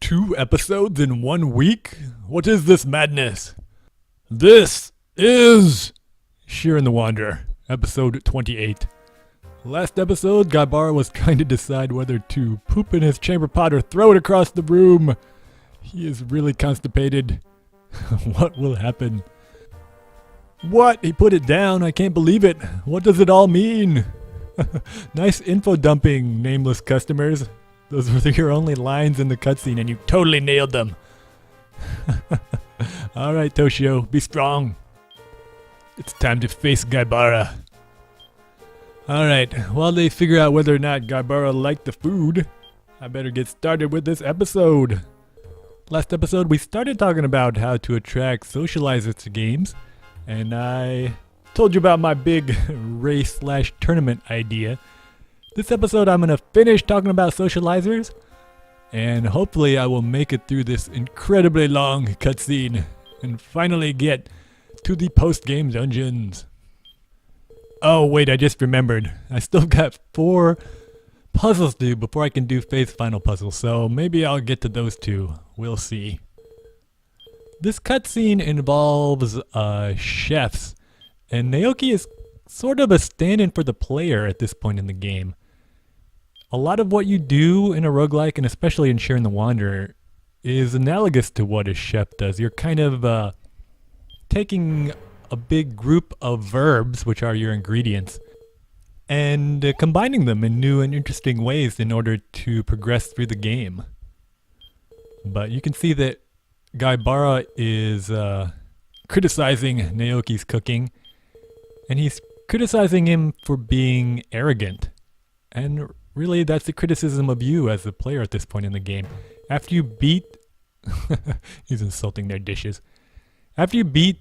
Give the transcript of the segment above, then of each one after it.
2 episodes in 1 week? What is this madness? This is Shiren the Wanderer, episode 28. Last episode, Gaibara was trying to decide whether to poop in his chamber pot or throw it across the room. He is really constipated. What will happen? What? He put it down. I can't believe it. What does it all mean? Nice info dumping, nameless customers. Those were your only lines in the cutscene and you totally nailed them. Alright, Toshio, be strong. It's time to face Gaibara. Alright, while they figure out whether or not Gaibara liked the food, I better get started with this episode. Last episode we started talking about how to attract socializers to games, and I told you about my big race/tournament idea. This episode I'm going to finish talking about socializers, and hopefully I will make it through this incredibly long cutscene and finally get to the post-game dungeons. Oh wait, I just remembered. I still got 4 puzzles to do before I can do Faith's final puzzle, so maybe I'll get to those 2. We'll see. This cutscene involves chefs, and Naoki is sort of a stand-in for the player at this point in the game. A lot of what you do in a roguelike, and especially in Shiren the Wanderer, is analogous to what a chef does. You're kind of taking a big group of verbs, which are your ingredients, and combining them in new and interesting ways in order to progress through the game. But you can see that Gaibara is criticizing Naoki's cooking, and he's criticizing him for being arrogant. And really, that's a criticism of you as the player at this point in the game. After you beat... he's insulting their dishes. After you beat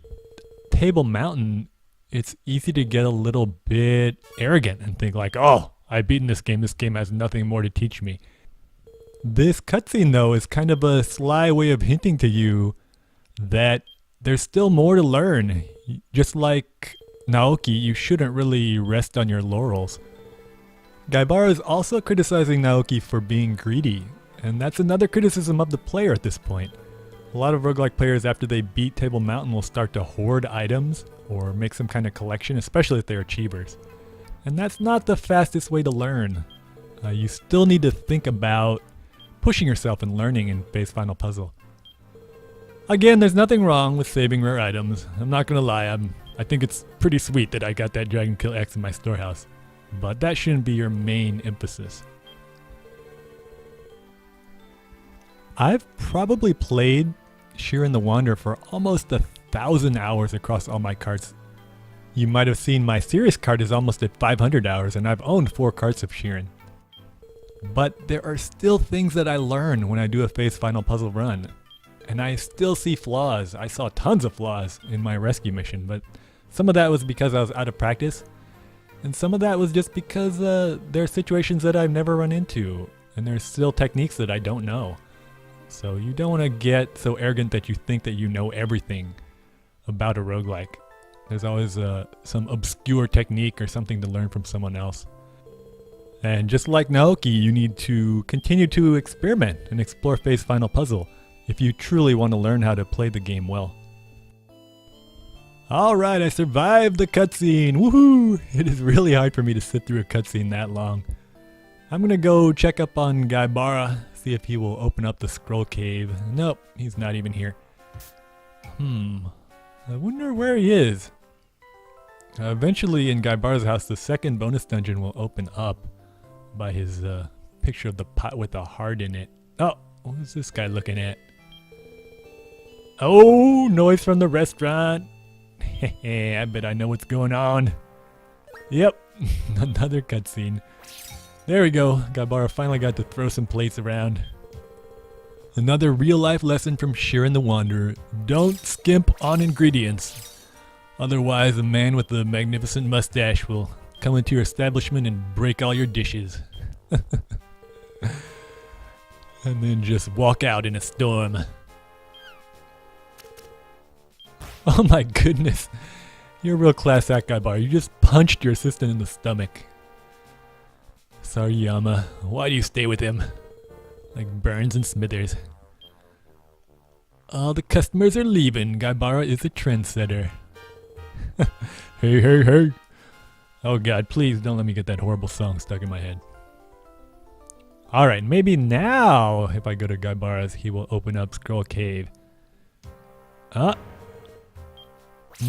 Table Mountain, it's easy to get a little bit arrogant and think like, oh, I've beaten this game has nothing more to teach me. This cutscene, though, is kind of a sly way of hinting to you that there's still more to learn. Just like Naoki, you shouldn't really rest on your laurels. Gaibara is also criticizing Naoki for being greedy, and that's another criticism of the player at this point. A lot of roguelike players, after they beat Table Mountain, will start to hoard items or make some kind of collection, especially if they're achievers. And that's not the fastest way to learn. You still need to think about pushing yourself and learning in Faith's final puzzle. Again, there's nothing wrong with saving rare items. I'm not gonna lie, I think it's pretty sweet that I got that Dragon Kill X in my storehouse. But that shouldn't be your main emphasis. I've probably played Shiren the Wanderer for almost 1,000 hours across all my carts. You might have seen my serious cart is almost at 500 hours, and I've owned 4 carts of Shiren. But there are still things that I learn when I do a Faith's final puzzle run. And I still see flaws. I saw tons of flaws in my rescue mission, but some of that was because I was out of practice. And some of that was just because there are situations that I've never run into, and there's still techniques that I don't know. So you don't want to get so arrogant that you think that you know everything about a roguelike. There's always some obscure technique or something to learn from someone else. And just like Naoki, you need to continue to experiment and explore Faith's final puzzle if you truly want to learn how to play the game well. Alright, I survived the cutscene! Woohoo! It is really hard for me to sit through a cutscene that long. I'm gonna go check up on Gaibara, see if he will open up the scroll cave. Nope, he's not even here. I wonder where he is. Eventually in Gaibara's house, the second bonus dungeon will open up by his picture of the pot with a heart in it. Oh, what is this guy looking at? Oh, noise from the restaurant. I bet I know what's going on. Yep, another cutscene. There we go, Gaibara finally got to throw some plates around. Another real-life lesson from Shiren the Wanderer. Don't skimp on ingredients. Otherwise, a man with a magnificent mustache will come into your establishment and break all your dishes. And then just walk out in a storm. Oh my goodness. You're a real class act, Gaibara. You just punched your assistant in the stomach. Sorry, Yama. Why do you stay with him? Like Burns and Smithers. All the customers are leaving. Gaibara is a trendsetter. Hey, hey, hey. Oh god, please don't let me get that horrible song stuck in my head. Alright, maybe now, if I go to Gaibara's, he will open up Scroll Cave.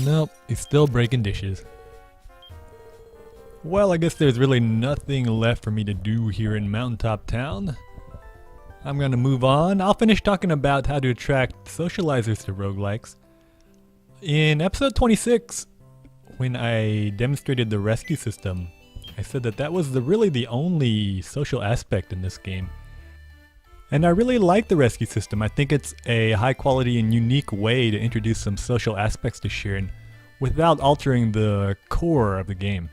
Nope, he's still breaking dishes. Well, I guess there's really nothing left for me to do here in Mountaintop Town. I'm gonna move on. I'll finish talking about how to attract socializers to roguelikes in episode 26, when I demonstrated the rescue system. I said that was really the only social aspect in this game. And I really like the rescue system. I think it's a high quality and unique way to introduce some social aspects to Shiren without altering the core of the game.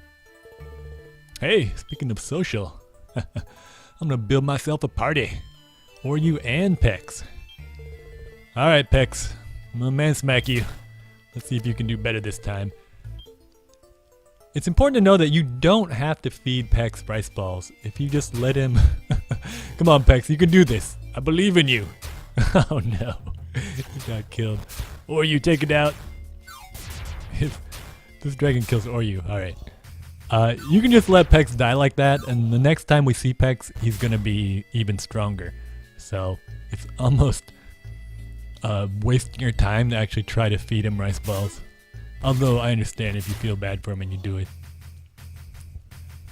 Hey, speaking of social, I'm gonna build myself a party. Oryu and Pex. Alright, Pex, I'm gonna man smack you. Let's see if you can do better this time. It's important to know that you don't have to feed Pex rice balls. If you just let him... Come on, Pex, you can do this. I believe in you. Oh no, he got killed. Oryu, take it out. This dragon kills Oryu, alright. You can just let Pex die like that, and the next time we see Pex, he's gonna be even stronger. So, it's almost wasting your time to actually try to feed him rice balls. Although I understand if you feel bad for him and you do it.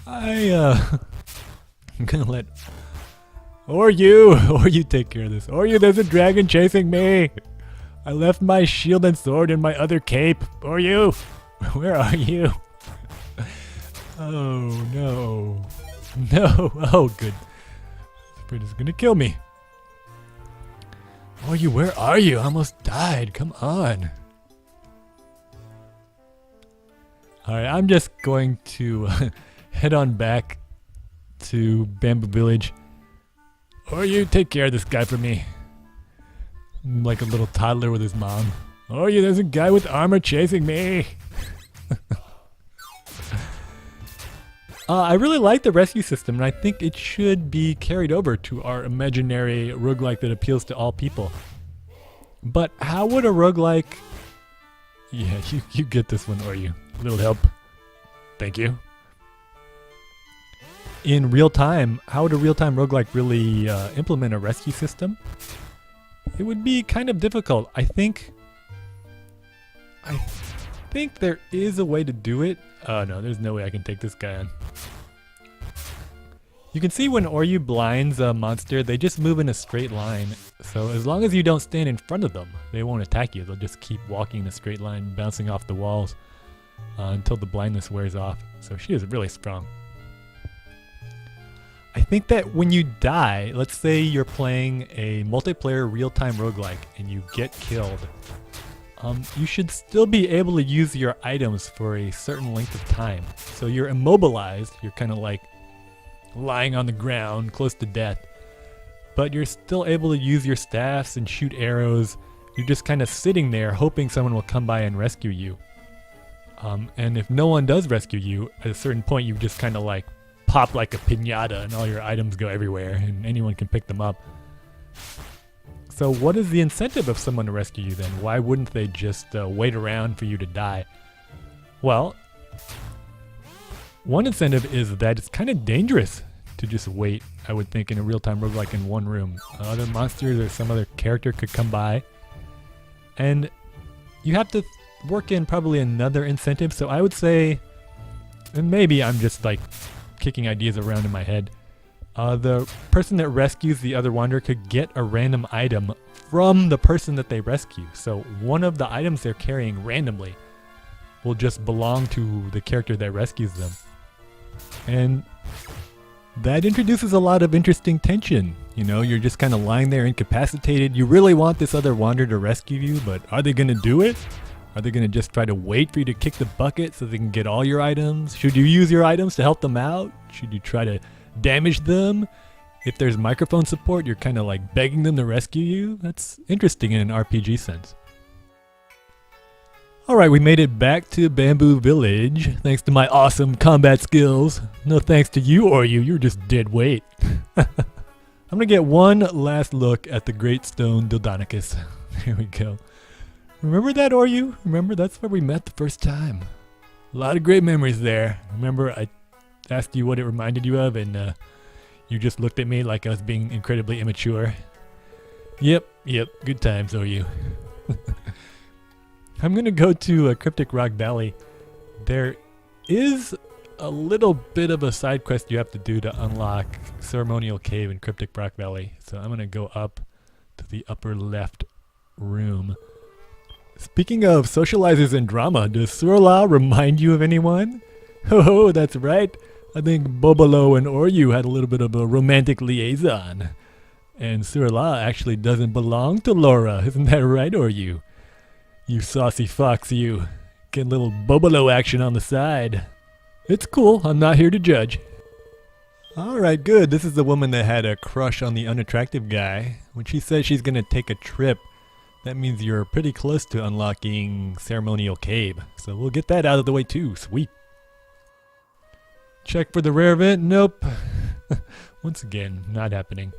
I'm gonna let Oryu take care of this. Oryu, there's a dragon chasing me! I left my shield and sword in my other cape. Oryu, where are you? Oh no. No, oh good. This is gonna kill me. Oryu, where are you? I almost died, come on. Alright, I'm just going to head on back to Bamboo Village. Oryu, take care of this guy for me. I'm like a little toddler with his mom. Oryu, there's a guy with armor chasing me. I really like the rescue system, and I think it should be carried over to our imaginary roguelike that appeals to all people. But how would a roguelike... Yeah, you get this one, Oryu. A little help. Thank you. In real time, how would a real-time roguelike really implement a rescue system? It would be kind of difficult. I think there is a way to do it. Oh no, there's no way I can take this guy on. You can see when Oryu blinds a monster, they just move in a straight line. So as long as you don't stand in front of them, they won't attack you. They'll just keep walking in a straight line, bouncing off the walls until the blindness wears off. So she is really strong. I think that when you die, let's say you're playing a multiplayer real-time roguelike and you get killed, you should still be able to use your items for a certain length of time. So you're immobilized, you're kind of like lying on the ground close to death, but you're still able to use your staffs and shoot arrows. You're just kind of sitting there hoping someone will come by and rescue you. And if no one does rescue you, at a certain point you just kind of like pop like a piñata and all your items go everywhere and anyone can pick them up. So what is the incentive of someone to rescue you then? Why wouldn't they just wait around for you to die? Well, one incentive is that it's kind of dangerous to just wait, I would think, in a real-time roguelike in one room. Other monsters or some other character could come by, and you have to work in probably another incentive. So I would say, and maybe I'm just like kicking ideas around in my head, the person that rescues the other wanderer could get a random item from the person that they rescue. So one of the items they're carrying randomly will just belong to the character that rescues them. And that introduces a lot of interesting tension. You know, you're just kind of lying there incapacitated. You really want this other wanderer to rescue you, but are they going to do it? Are they going to just try to wait for you to kick the bucket so they can get all your items? Should you use your items to help them out? Should you try to damage them? If there's microphone support, you're kind of like begging them to rescue you. That's interesting in an RPG sense. Alright, we made it back to Bamboo Village, thanks to my awesome combat skills. No thanks to you, Oryu, you're just dead weight. I'm gonna get one last look at the Great Stone Dildonicus. There we go. Remember that, Oryu? Remember, that's where we met the first time. A lot of great memories there. Remember, I asked you what it reminded you of, and you just looked at me like I was being incredibly immature. Yep, good times, Oryu. I'm gonna go to Cryptic Rock Valley. There is a little bit of a side quest you have to do to unlock Ceremonial Cave in Cryptic Rock Valley. So I'm gonna go up to the upper left room. Speaking of socializers and drama, does Surla remind you of anyone? Oh, that's right. I think Bobolo and Oryu had a little bit of a romantic liaison. And Surla actually doesn't belong to Laura, isn't that right, Oryu? You saucy fox, you. Get a little Bobolo action on the side. It's cool, I'm not here to judge. Alright, good. This is the woman that had a crush on the unattractive guy. When she says she's gonna take a trip, that means you're pretty close to unlocking Ceremonial Cave. So we'll get that out of the way too. Sweet. Check for the rare event. Nope. Once again, not happening.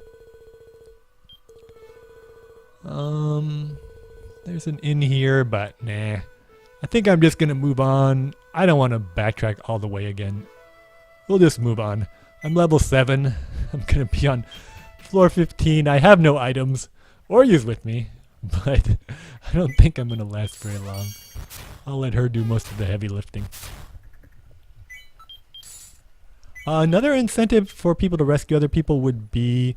There's an inn here, but nah. I think I'm just gonna move on. I don't want to backtrack all the way again. We'll just move on. I'm level 7. I'm gonna be on floor 15. I have no items. Oryu's with me. But I don't think I'm going to last very long. I'll let her do most of the heavy lifting. Another incentive for people to rescue other people would be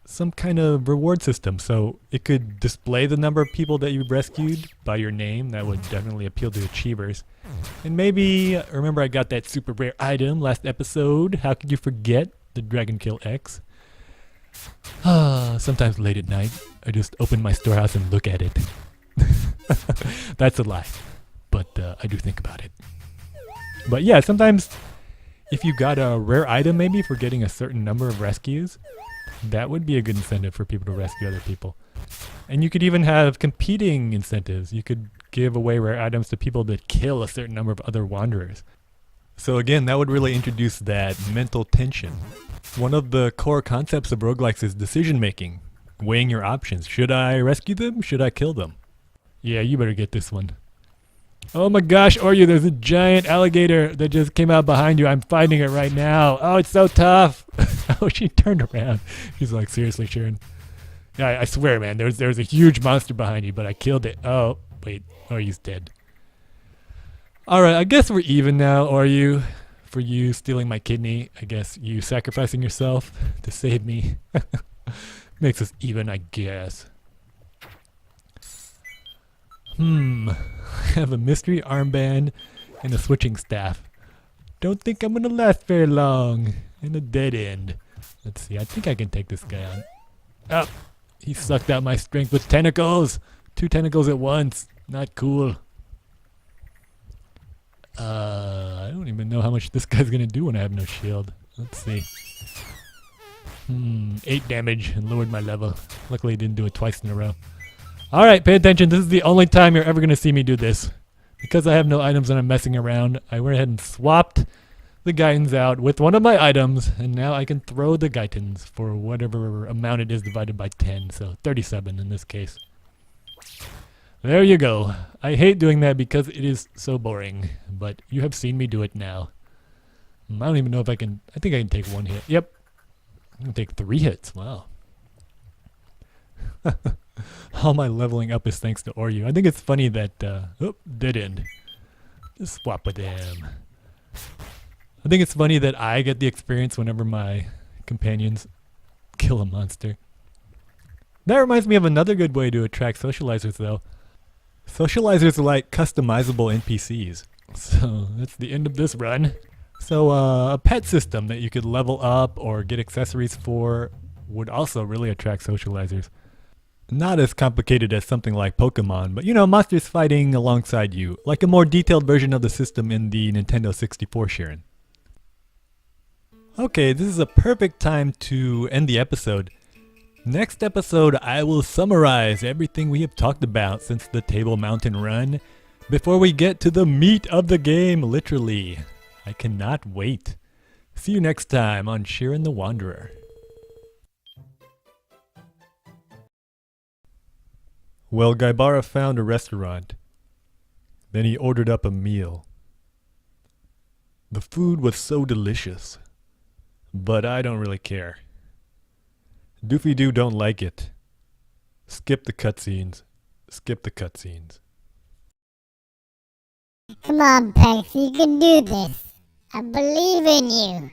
some kind of reward system. So it could display the number of people that you've rescued by your name. That would definitely appeal to achievers. And maybe, remember I got that super rare item last episode. How could you forget the Dragon Kill X? Sometimes late at night, I just open my storehouse and look at it. That's a lie, but I do think about it. But yeah, sometimes if you got a rare item maybe for getting a certain number of rescues, that would be a good incentive for people to rescue other people. And you could even have competing incentives. You could give away rare items to people that kill a certain number of other wanderers. So again, that would really introduce that mental tension. One of the core concepts of roguelikes is decision making, weighing your options. Should I rescue them? Should I kill them? Yeah, you better get this one. Oh my gosh, Oryu, there's a giant alligator that just came out behind you. I'm fighting it right now. Oh, it's so tough. Oh, she turned around. She's like, seriously, Shiren. Yeah, I swear, man, there's a huge monster behind you, but I killed it. Oh, wait, Oryu's dead. Alright, I guess we're even now, Oryu. For you stealing my kidney, I guess you sacrificing yourself to save me. Makes us even, I guess. I have a mystery armband and a switching staff. Don't think I'm gonna last very long. And a dead end. Let's see, I think I can take this guy on. Oh, he sucked out my strength with tentacles. 2 tentacles at once. Not cool. I don't even know how much this guy's gonna do when I have no shield. Let's see. 8 damage and lowered my level. Luckily, I didn't do it twice in a row. Alright, pay attention. This is the only time you're ever gonna see me do this. Because I have no items and I'm messing around, I went ahead and swapped the Gaitons out with one of my items, and now I can throw the Gaitons for whatever amount it is divided by 10, so 37 in this case. There you go. I hate doing that because it is so boring, but you have seen me do it now. I don't even know if I can. I think I can take 1 hit. Yep. I can take 3 hits. Wow. All my leveling up is thanks to Oryu. I think it's funny that, dead end. Just swap with him. I think it's funny that I get the experience whenever my companions kill a monster. That reminds me of another good way to attract socializers, though. Socializers like customizable NPCs. So that's the end of this run. So a pet system that you could level up or get accessories for would also really attract socializers. Not as complicated as something like Pokemon, but you know, monsters fighting alongside you, like a more detailed version of the system in the Nintendo 64, Shiren. Okay, this is a perfect time to end the episode. Next episode, I will summarize everything we have talked about since the Table Mountain run, before we get to the meat of the game, literally. I cannot wait. See you next time on Shiren the Wanderer. Well, Gaibara found a restaurant. Then he ordered up a meal. The food was so delicious. But I don't really care. Doofy Doo don't like it. Skip the cutscenes. Skip the cutscenes. Come on, Pex, you can do this. I believe in you.